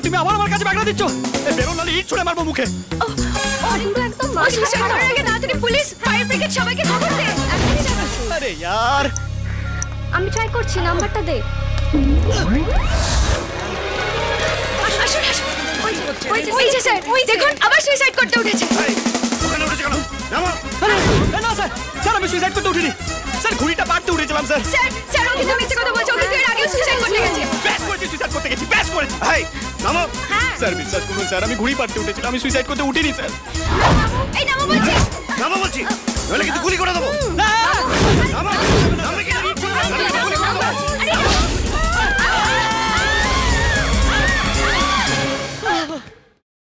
তুমি আমার কাছে ব্যাগটা দিচ্ছ? বেরো নালে ইট ছুঁড়ে মারবো মুখে। একদম তাড়াতাড়ি পুলিশ ফায়ার ব্রিগেড সবাইকে খবর দে। আরে यार আমি ট্রাই করছি, নাম্বারটা দে। ওই যে স্যার, ওই দেখুন আবার সুইসাইড করতে উঠেছে। ওখানে উঠেছে কেন? নামো। না স্যার, স্যার আমি সুইসাইড করতে উঠিনি স্যার, ঘুড়িটা পাড়তে উঠেছিলাম স্যার। স্যার ও কিন্তু মিথ্যে কথা বলছে, ও কিন্তু এর আগেও সুইসাইড করতে গেছে। ব্যাস করেছি, সুইসাইড করতে গেছি, ব্যাস করেছি। হাই নামো। স্যার বিশ্বাস করুন স্যার, আমি ঘুড়ি পাড়তে উঠেছিলাম, আমি সুইসাইড করতে উঠিনি স্যার। এই নামো বলছি, নামো বলছি, নইলে কিন্তু গুলি করে দেবো। না নামো।